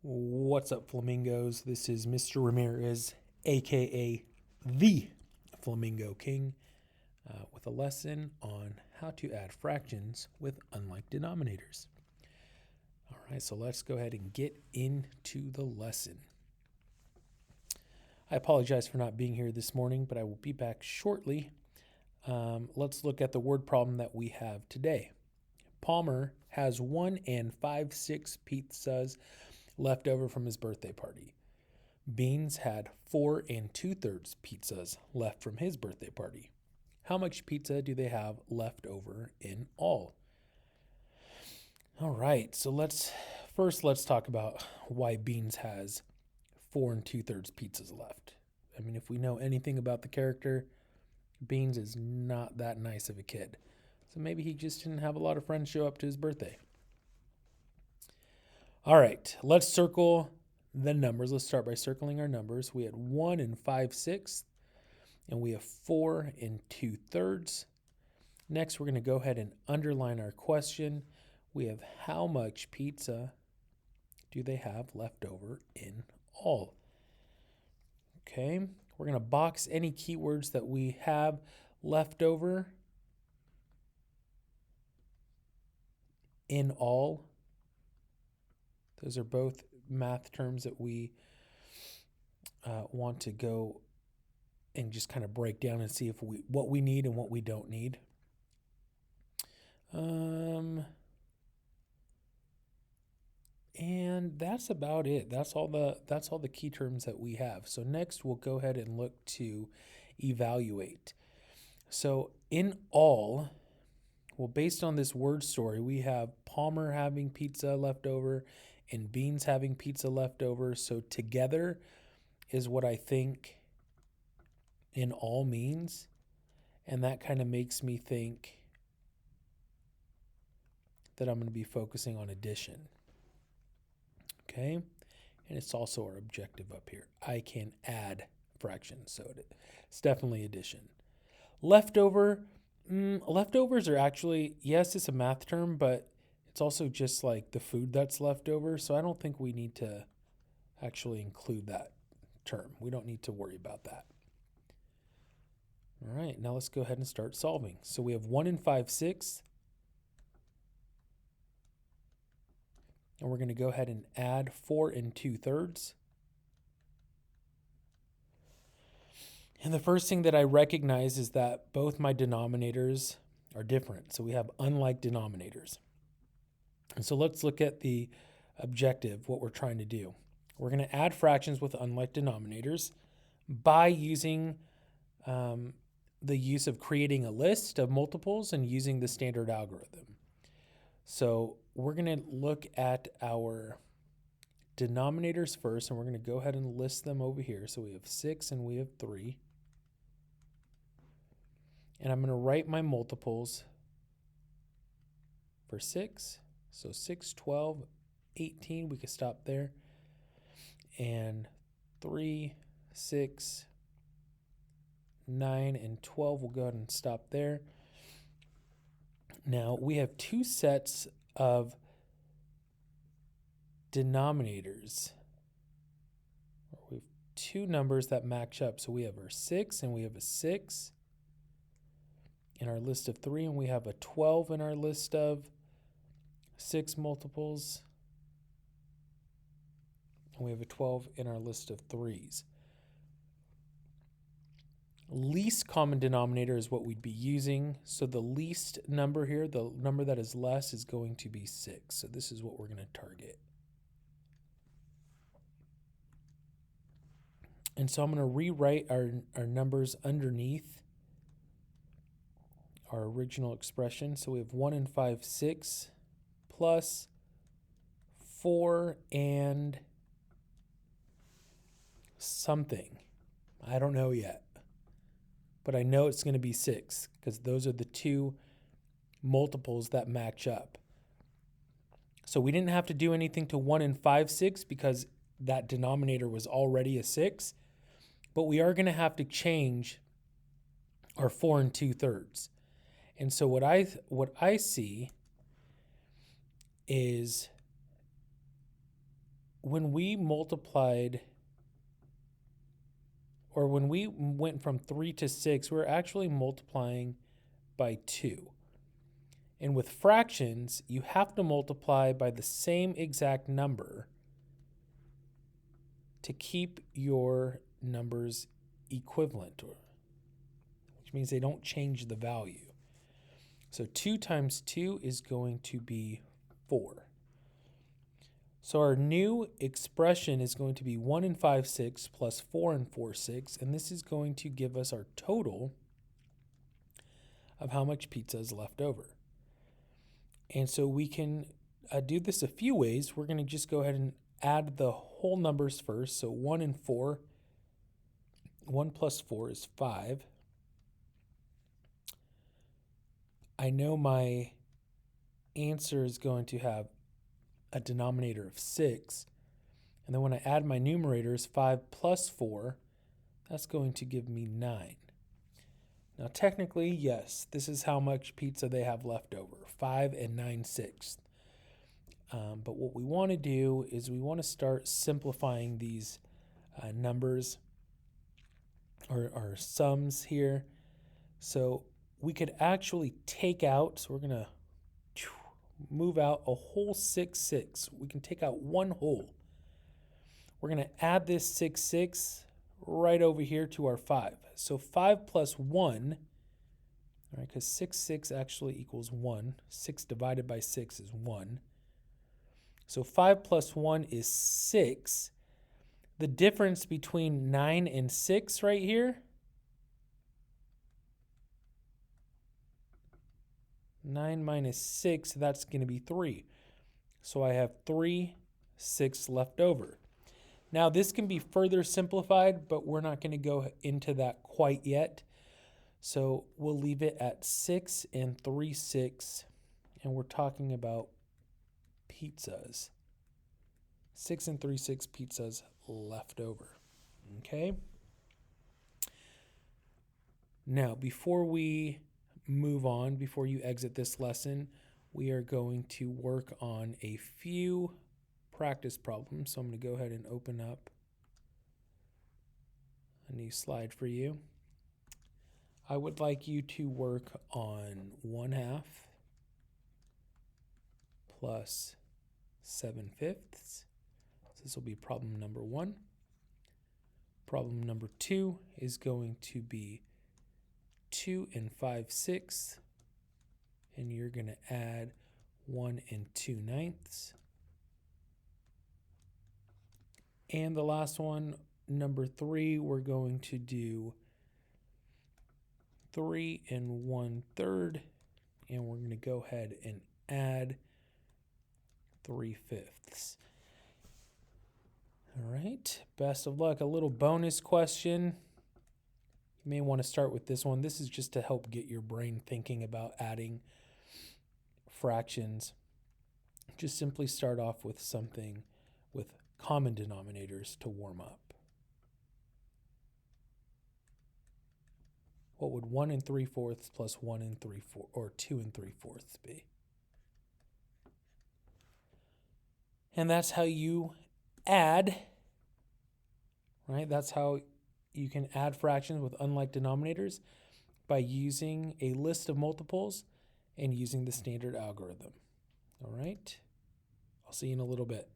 What's up, Flamingos? This is Mr. Ramirez, aka the Flamingo King, with a lesson on how to add fractions with unlike denominators. All right, so let's go ahead and get into the lesson. I apologize for not being here this morning, but I will be back shortly. Let's look at the word problem that we have today. Palmer has 1 5/6 pizzas left over from his birthday party. Beans had 4 2/3 pizzas left from his birthday party. How much pizza do they have left over in all? All right, so let's talk about why Beans has 4 2/3 pizzas left. I mean, if we know anything about the character, Beans is not that nice of a kid. So maybe he just didn't have a lot of friends show up to his birthday. All right, let's circle the numbers. Let's start by circling our numbers. We had 1 5/6, and we have 4 2/3. Next, we're going to go ahead and underline our question. We have how much pizza do they have left over in all? Okay, we're going to box any keywords that we have left over in all. Those are both math terms that we want to go and just kind of break down and see if what we need and what we don't need. And that's about it. That's all the key terms that we have. So next we'll go ahead and look to evaluate. So in all, well, based on this word story, we have Palmer having pizza left over and Beans having pizza left over. So together is what I think in all means. And that kind of makes me think that I'm going to be focusing on addition. Okay? And it's also our objective up here. I can add fractions, so it's definitely addition. Leftover. Leftovers are actually, yes, it's a math term, but it's also just like the food that's left over. So I don't think we need to actually include that term. We don't need to worry about that. All right, now let's go ahead and start solving. So we have 1 5/6. And we're going to go ahead and add 4 2/3. And the first thing that I recognize is that both my denominators are different. So we have unlike denominators. And so let's look at the objective, what we're trying to do. We're going to add fractions with unlike denominators by using the use of creating a list of multiples and using the standard algorithm. So we're going to look at our denominators first, and we're going to go ahead and list them over here. So we have 6 and we have 3. And I'm going to write my multiples for 6. So 6, 12, 18, we could stop there. And 3, 6, 9, and 12, we'll go ahead and stop there. Now we have two sets of denominators. We have two numbers that match up. So we have our 6 and we have a 6 in our list of 3, and we have a 12 in our list of 6 multiples. And we have a 12 in our list of 3s. Least common denominator is what we'd be using. So the least number here, the number that is less, is going to be 6. So this is what we're going to target. And so I'm going to rewrite our numbers underneath our original expression. So we have 1 5/6 plus 4 and something. I don't know yet. But I know it's going to be 6 because those are the two multiples that match up. So we didn't have to do anything to 1 5/6 because that denominator was already a 6. But we are going to have to change our 4 2/3. And so what I see is when we multiplied, or when we went from 3 to 6, we're actually multiplying by 2. And with fractions, you have to multiply by the same exact number to keep your numbers equivalent, which means they don't change the value. So 2 times 2 is going to be 4. So our new expression is going to be 1 and 5/6 plus 4 and 4/6, and this is going to give us our total of how much pizza is left over. And so we can do this a few ways. We're going to just go ahead and add the whole numbers first. So 1 and 4, 1 plus 4 is 5. I know my answer is going to have a denominator of 6. And then when I add my numerators, 5 plus 4, that's going to give me 9. Now technically, yes, this is how much pizza they have left over, 5 and 9/6. But what we want to do is we want to start simplifying these numbers or sums here. So we could actually take out, so we're going to move out a whole 6/6. We can take out one whole. We're going to add this 6/6 right over here to our 5. So 5 plus 1, all right, because 6/6 actually equals 1. 6 divided by 6 is 1. So 5 plus 1 is 6. The difference between 9 and 6 right here, 9 minus 6, that's going to be 3. So I have 3/6 left over. Now this can be further simplified, but we're not going to go into that quite yet. So we'll leave it at 6 and 3/6, and we're talking about pizzas. 6 and 3/6 pizzas left over. Okay? Now, before we move on, before you exit this lesson, we are going to work on a few practice problems. So I'm going to go ahead and open up a new slide for you. I would like you to work on 1/2 plus 7/5. So this will be problem number 1. Problem number 2 is going to be 2 and 5/6, and you're going to add 1 and 2/9. And the last one, number 3, we're going to do 3 and 1/3, and we're going to go ahead and add 3/5. All right, best of luck. A little bonus question. You may want to start with this one. This is just to help get your brain thinking about adding fractions. Just simply start off with something with common denominators to warm up. What would 1 and 3/4 plus 1 and 3/4 or 2 and 3/4 be? And that's how you add, right? That's how you can add fractions with unlike denominators, by using a list of multiples and using the standard algorithm. All right? I'll see you in a little bit.